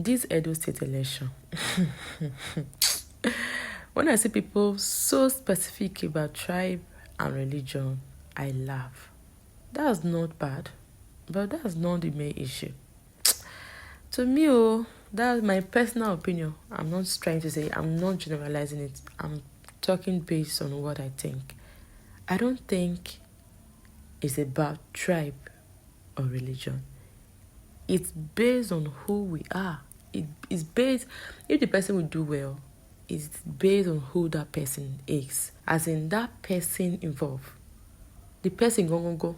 This Edo State election, when I see people so specific about tribe and religion, I laugh. That's not bad, but that's not the main issue. To me, that's my personal opinion. I'm not trying to say, I'm not generalizing it. I'm talking based on what I think. I don't think it's about tribe or religion. It's based on who we are. It's based, if the person will do well, it's based on who that person is. As in that person involved. The person go.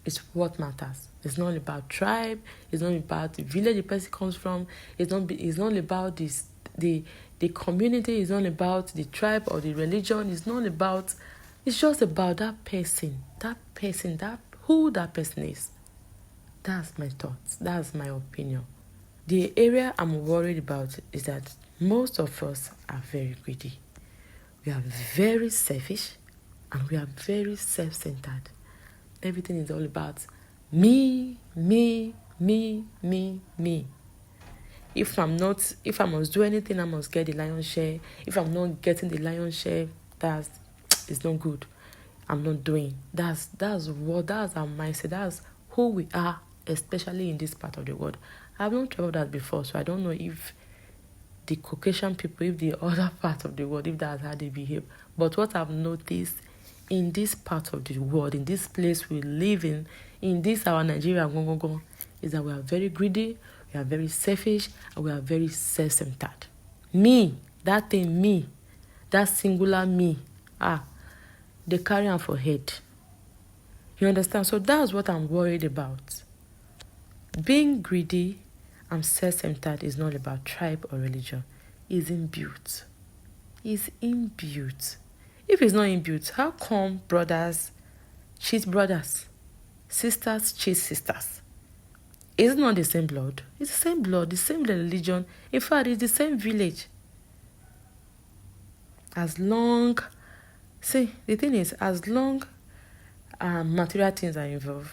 It's what matters. It's not about tribe. It's not about the village the person comes from. It's not about the community. It's not about the tribe or the religion. It's just about that person. Who that person is. That's my thoughts. That's my opinion. The area I'm worried about is that most of us are very greedy. We are very selfish and we are very self-centered. Everything is all about me. If I must do anything, I must get the lion's share. If I'm not getting the lion's share, it's not good. I'm not doing. That's our mindset. That's who we are, especially in this part of the world. I've not traveled that before, so I don't know if the Caucasian people, if the other part of the world, if that's how they behave. But what I've noticed in this part of the world, in this place we live in this our Nigeria, is that we are very greedy, we are very selfish, and we are very self-centered. Me, that singular me, they carry on for head. You understand? So that's what I'm worried about. Being greedy and self-centered is not about tribe or religion. It's inbuilt. If it's not inbuilt, how come brothers cheat brothers? Sisters cheat sisters? Is it not the same blood? It's the same blood, the same religion. In fact, it's the same village. As long material things are involved,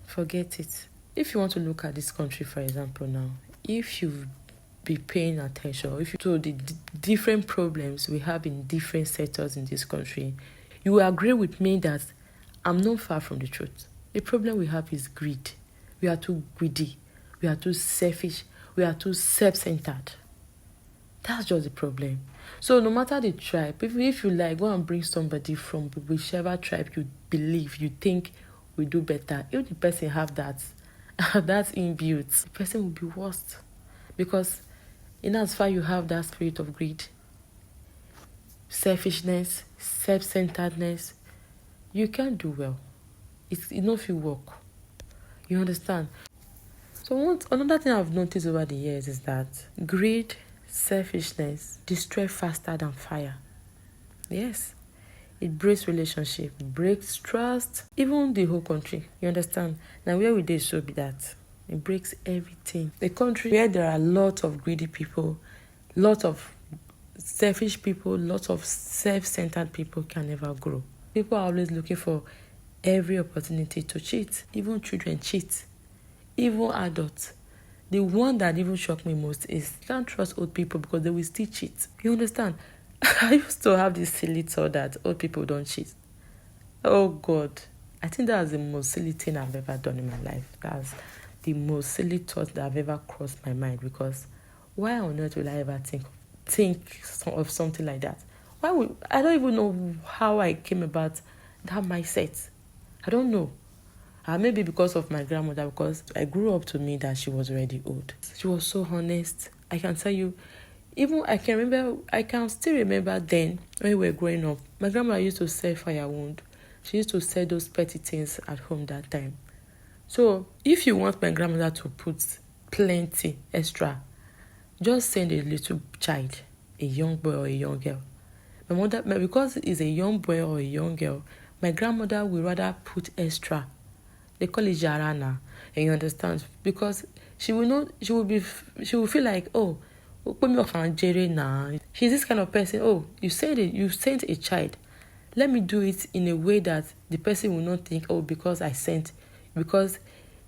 forget it. If you want to look at this country, for example, now, if you be paying attention, to the different problems we have in different sectors in this country, you will agree with me that I'm not far from the truth. The problem we have is greed. We are too greedy. We are too selfish. We are too self-centered. That's just the problem. So no matter the tribe, if you like, go and bring somebody from whichever tribe you believe, you think will do better. If the person have that inbuilt, the person will be worse. Because in as far you have that spirit of greed, selfishness, self-centeredness, you can't do well. It's enough you work. You understand? So another thing I've noticed over the years is that greed, selfishness destroy faster than fire. Yes. It breaks relationship, breaks trust, even the whole country. You understand? Now where we dey so be that it breaks everything. A country where there are a lot of greedy people, lot of selfish people, lot of self-centered people can never grow. People are always looking for every opportunity to cheat. Even children cheat. Even adults. The one that even shocked me most is you can't trust old people because they will still cheat. You understand? I used to have this silly thought that old people don't cheat. Oh God. I think that's the most silly thing I've ever done in my life. That's the most silly thought that I've ever crossed my mind, because why on earth will I ever think of something like that? I don't even know how I came about that mindset. I don't know. Maybe because of my grandmother, because I grew up to me that she was already old. She was so honest. I can tell you, even I can still remember then when we were growing up, my grandma used to sell firewood. She used to sell those petty things at home that time. So if you want my grandmother to put plenty extra, just send a little child, a young boy or a young girl. My mother, because it's a young boy or a young girl, my grandmother will rather put extra. They call it jarana, and you understand? Because she will feel like, oh, she's this kind of person. Oh, you sent a child. Let me do it in a way that the person will not think, oh, because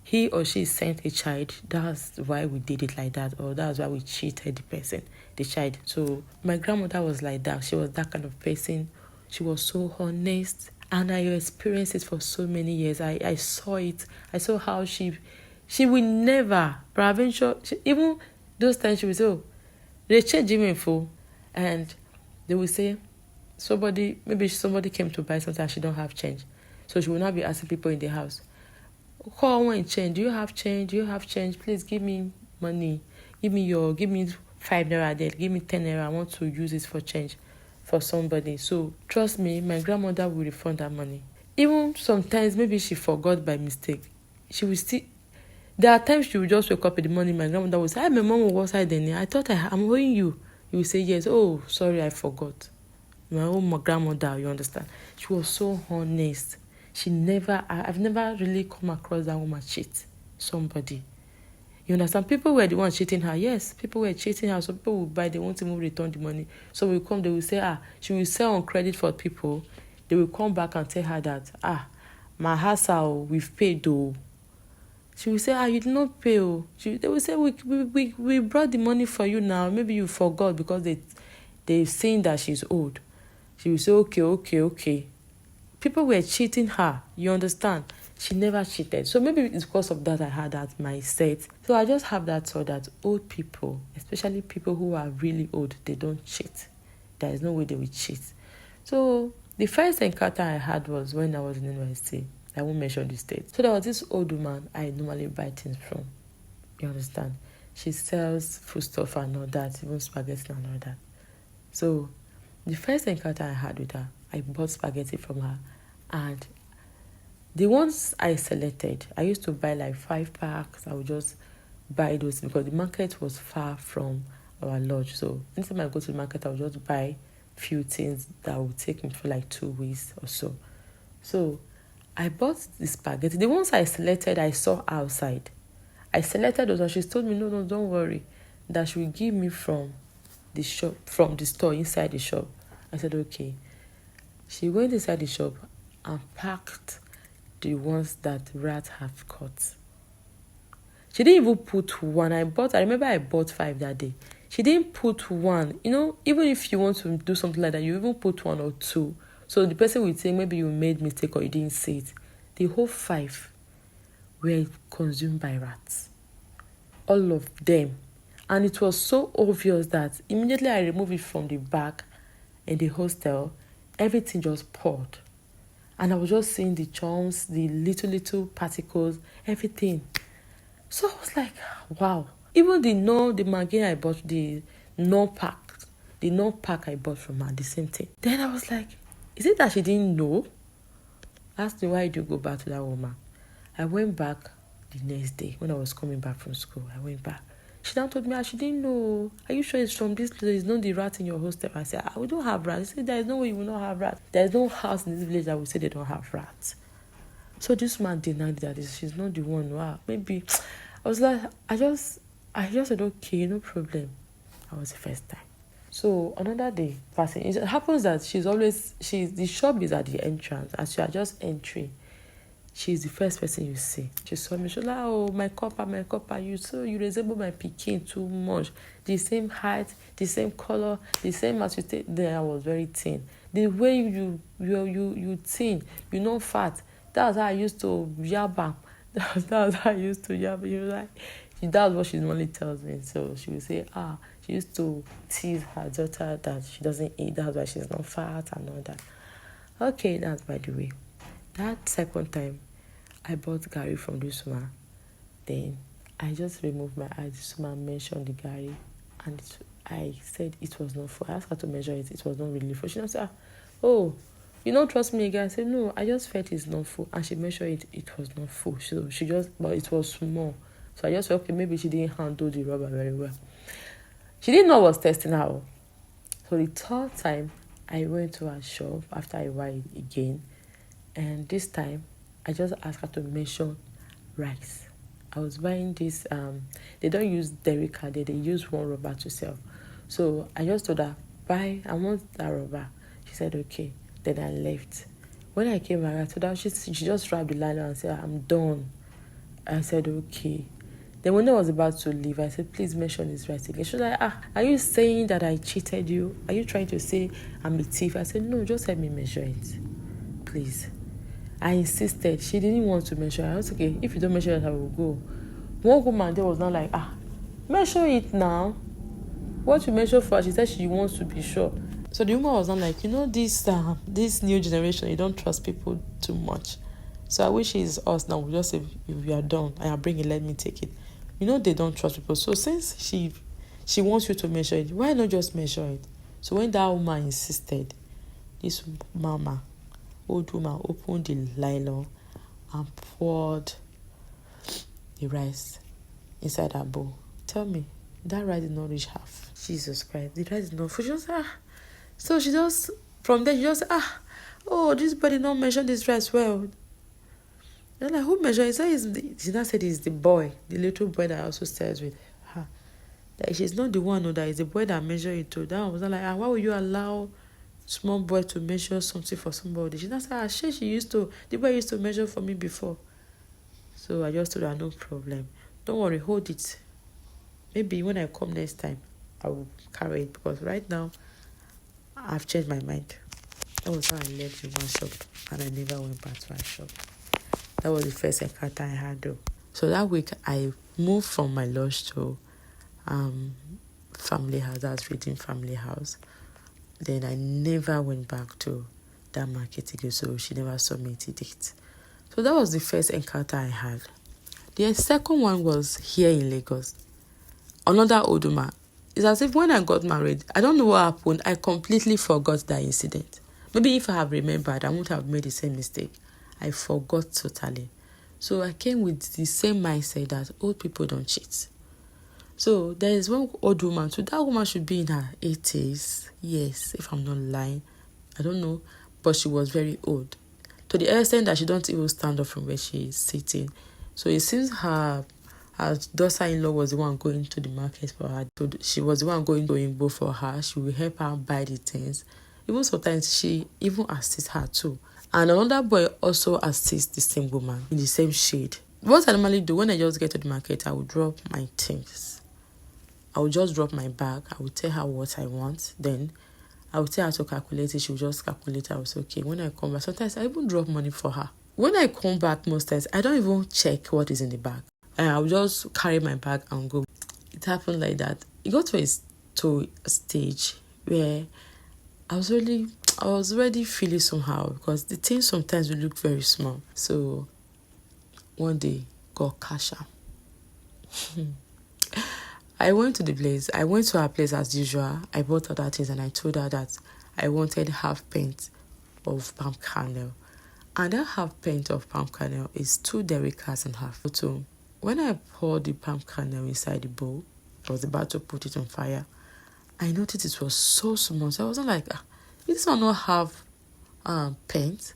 he or she sent a child, that's why we did it like that, or that's why we cheated the child. So my grandmother was like that. She was that kind of person. She was so honest, and I experienced it for so many years. I saw it. I saw how she will never, even those times she would say, oh, they change him in full, and they will say, maybe somebody came to buy something and she don't have change. So she will not be asking people in the house, call one change. Do you have change? Do you have change? Please give me money. Give me 5 naira there. Give me 10 naira. I want to use it for change for somebody. So trust me, my grandmother will refund that money. Even sometimes maybe she forgot by mistake. She will still. There are times she will just wake up in the morning. My grandmother will say, "Hi, my mom was outside then. I thought I'm owing you." You will say yes. Oh, sorry, I forgot. My own grandmother, you understand? She was so honest. I've never really come across that woman cheat somebody. You understand? People were the ones cheating her. Yes, people were cheating her. So people would buy, they won't even return the money. So we come, they will say, she will sell on credit for people. They will come back and tell her that, my house, we've paid though. She will say, you did not pay. They will say, we brought the money for you now. Maybe you forgot because they've seen that she's old. She will say, okay. People were cheating her, you understand? She never cheated. So maybe it's because of that I had that mindset. So I just have that thought that old people, especially people who are really old, they don't cheat. There is no way they will cheat. So the first encounter I had was when I was in university. I won't mention the state. So there was this old woman I normally buy things from. You understand? She sells foodstuff and all that, even spaghetti and all that. So the first encounter I had with her, I bought spaghetti from her, and the ones I selected, I used to buy like 5 packs. I would just buy those because the market was far from our lodge. So anytime I go to the market, I would just buy few things that would take me for like 2 weeks or so. So I bought the spaghetti. The ones I selected, I saw outside. I selected those and she told me, no, don't worry, that she will give me from the shop, from the store inside the shop. I said, okay. She went inside the shop and packed the ones that rats have caught. She didn't even put one. I remember I bought 5 that day. She didn't put one. Even if you want to do something like that, you even put 1 or 2. So the person will think maybe you made mistake or you didn't see it. The whole 5 were consumed by rats. All of them. And it was so obvious that immediately I removed it from the bag in the hostel, everything just poured. And I was just seeing the chunks, the little particles, everything. So I was like, wow. Even the Maggi I bought, the pack I bought from her, the same thing. Then I was like, is it that she didn't know? Asked me, why did you go back to that woman? I went back the next day when I was coming back from school. I went back. She now told me, she didn't know. Are you sure it's from this place? There's not the rat in your hostel. I said, we don't have rats. She said, there is no way you will not have rats. There is no house in this village that will say they don't have rats. So this man denied that she's not the one. Wow, maybe. I was like, I just said, okay, no problem. That was the first time. So another day, passing, it happens that the shop is at the entrance. As you are just entering, she's the first person you see. She saw me. She was like, oh, my copper. You resemble my Peking too much. The same height, the same color, the same as you take. Then I was very thin. The way you thin, you're not fat. That's how I used to yabba. That's how I used to yabba. You know, like, that's what she normally tells me. So she would say, she used to tease her daughter that she doesn't eat. That's why she's not fat and all that. Okay, that's by the way. That second time, I bought Gary from this woman. Then I just removed my eyes. This woman mentioned the Gary, and I said it was not full. I asked her to measure it. It was not really full. She said, oh, you don't trust me again? I said, no, I just felt it's not full. And she measured it. It was not full. So but it was small. So I just felt, okay, maybe she didn't handle the rubber very well. She didn't know I was testing her. So the third time, I went to her shop after I while again. And this time, I just asked her to measure rice. I was buying this, they don't use dairy card, they use one rubber to sell. So I just told her, I want that rubber. She said, okay. Then I left. When I came back, I told her, she just wrapped the line and said, I'm done. I said, okay. Then when I was about to leave, I said, please mention this rice again. She was like, are you saying that I cheated you? Are you trying to say I'm a thief? I said, no, just help me measure it. Please. I insisted. She didn't want to measure. I was okay, if you don't measure it, I will go. One woman there was not like, measure it now. What you measure for? She said she wants to be sure. So the woman was not like, this new generation, you don't trust people too much. So I wish it's us now. We just say, if you are done, I bring it, let me take it. They don't trust people. So since she wants you to measure it, why not just measure it? So when that woman insisted, this old woman, opened the nylon and poured the rice inside her bowl. Tell me, that rice did not reach half. Jesus Christ, the rice did not. She just So she just, from there, she just this body not measure this rice well. They're like, who measured it? She now said it's the boy, the little boy that also stays with her. That she's not the one, that is the boy that measured it too. That was like, why would you allow small boy to measure something for somebody? She now said, the boy used to measure for me before. So I just told her, no problem. Don't worry, hold it. Maybe when I come next time, I will carry it, because right now, I've changed my mind. That was how I left the one shop, and I never went back to her shop. That was the first encounter I had though. So that week, I moved from my lodge to family house. That's Reading Family House. Then I never went back to that market again, so she never saw me till date. So that was the first encounter I had. The second one was here in Lagos. Another old woman. It's as if when I got married, I don't know what happened. I completely forgot that incident. Maybe if I have remembered, I wouldn't have made the same mistake. I forgot totally. So I came with the same mindset that old people don't cheat. So there is one old woman. So that woman should be in her 80s. Yes, if I'm not lying. I don't know. But she was very old. To the extent that she don't even stand up from where she is sitting. So it seems her daughter-in-law was the one going to the market for her. So she was the one going to Igbo for her. She will help her buy the things. Even sometimes she even assists her too. And another boy also assists the same woman in the same shade. What I normally do when I just get to the market, I will drop my things. I will just drop my bag. I will tell her what I want. Then I will tell her to calculate it. She will just calculate it. I will say, okay, when I come back, sometimes I even drop money for her. When I come back most times, I don't even check what is in the bag. And I will just carry my bag and go. It happened like that. It got to a stage where I was already feeling somehow, because the things sometimes will look very small. So one day, God cash out. I went to her place as usual. I bought other things and I told her that I wanted half pint of palm kernel. And that half pint of palm kernel is 2 derricas and half. So when I poured the palm kernel inside the bowl, I was about to put it on fire. I noticed it was so small. So I wasn't like, this one not have paint.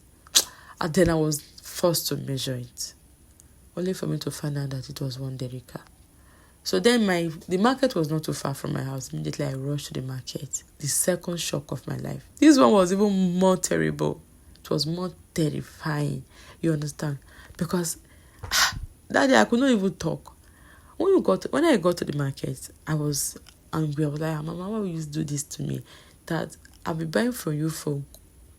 And then I was forced to measure it, only for me to find out that it was 1 derrica. So then the market was not too far from my house. Immediately I rushed to the market. The second shock of my life. This one was even more terrible. It was more terrifying. You understand? Because that day I could not even talk. When I got to the market, I was angry. I was like, Mama, why will you do this to me? That I've been buying from you for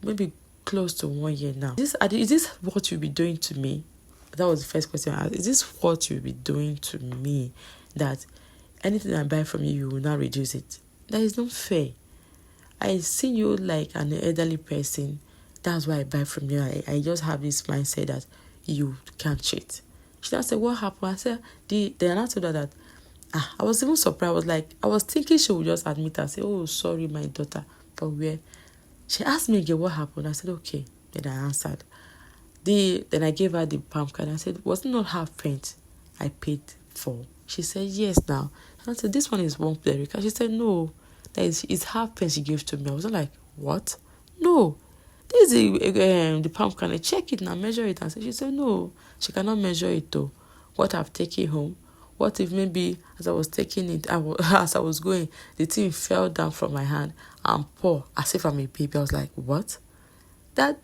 maybe close to 1 year now. Is this what you'll be doing to me? That was the first question I asked. Is this what you'll be doing to me? That anything I buy from you, you will not reduce it? That is not fair. I see you like an elderly person. That's why I buy from you. I just have this mindset that you can't cheat. She now said, what happened? I said, then I told her that I was even surprised. I was thinking she would just admit and say, oh, sorry, my daughter. But where? She asked me again what happened. I said, okay. Then I answered. Then I gave her the palm card. I said, was it not half pint I paid for? She said, yes now. And I said, this one is 1 derrica. She said, no, it's half pint she gave to me. I was like, what? No. This is the palm kernel. Check it now, measure it. And she said, no, she cannot measure it though. What I've taken home. What if maybe as I was taking it, as I was going, the thing fell down from my hand and pour as if I'm a baby. I was like, what? This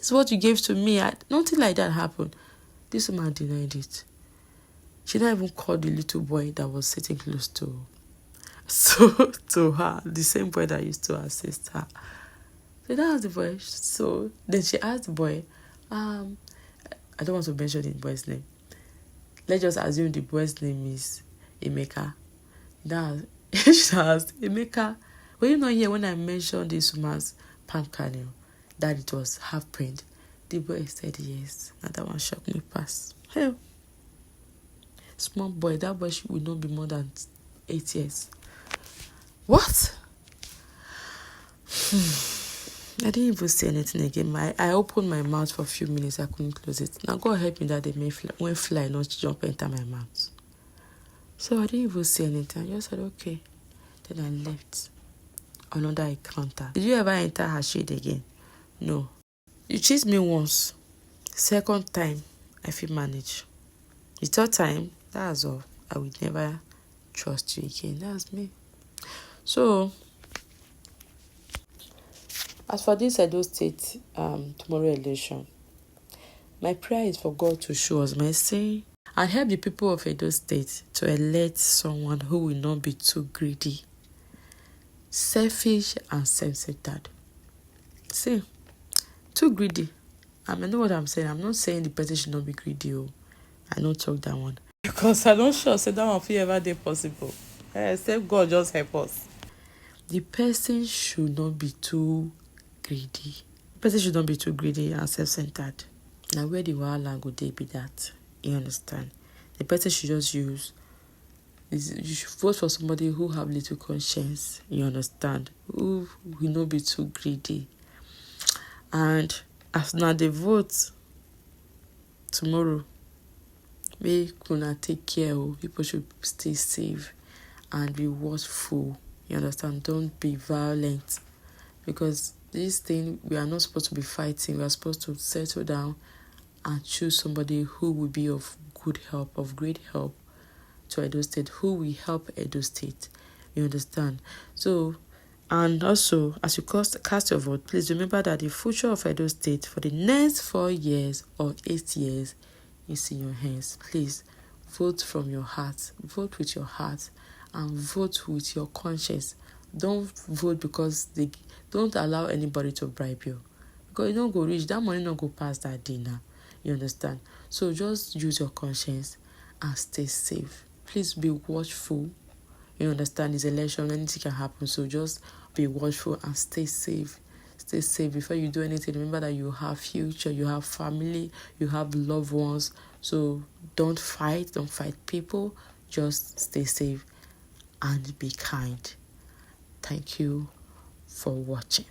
is what you gave to me. Nothing like that happened. This woman denied it. She didn't even call the little boy that was sitting close to her, the same boy that used to assist her. So that was the boy. So then she asked the boy, I don't want to mention the boy's name. Let's just assume the boy's name is Emeka. She asked, Emeka, were you not here when I mentioned this woman's palm kernel, that it was half-print? The boy said yes. And that one shocked me past. Hell. Small boy, that boy will not be more than 8 years. What? I didn't even say anything again. I opened my mouth for a few minutes. I couldn't close it. Now God help me that they may when fly not jump enter my mouth. So I didn't even say anything. I just said okay. Then I left. Another encounter. Did you ever enter her shade again? No. You cheat me once. Second time, I feel manage. The third time, that's all. I will never trust you again. That's me. So, as for this Edo State tomorrow election, my prayer is for God to show us mercy and help the people of Edo State to elect someone who will not be too greedy, selfish, and self-centered. See, too greedy. I know what I'm saying. I'm not saying the person should not be greedy. I don't talk that one. Because I don't sure say that one feel ever dey possible. Except God just help us. The person should not be too greedy. The person should not be too greedy and self-centered. Now where the wahala go dey be that? You understand? The person should just you should vote for somebody who have little conscience. You understand? Who will not be too greedy. And as now they vote tomorrow, make una take care. People should stay safe and be watchful. You understand? Don't be violent. Because this thing, we are not supposed to be fighting. We are supposed to settle down and choose somebody who will be of good help, of great help to Edo State, who will help Edo State. You understand? So, and also, as you cast your vote, please remember that the future of Edo State for the next 4 years or 8 years is in your hands. Please vote from your heart. Vote with your heart and vote with your conscience. Don't vote because they don't allow anybody to bribe you. Because you don't go reach, that money don't go past that dinner. You understand? So just use your conscience and stay safe. Please be watchful. You understand, this election, anything can happen. So just be watchful and stay safe. Stay safe before you do anything. Remember that you have future, you have family, you have loved ones. So don't fight people. Just stay safe and be kind. Thank you for watching.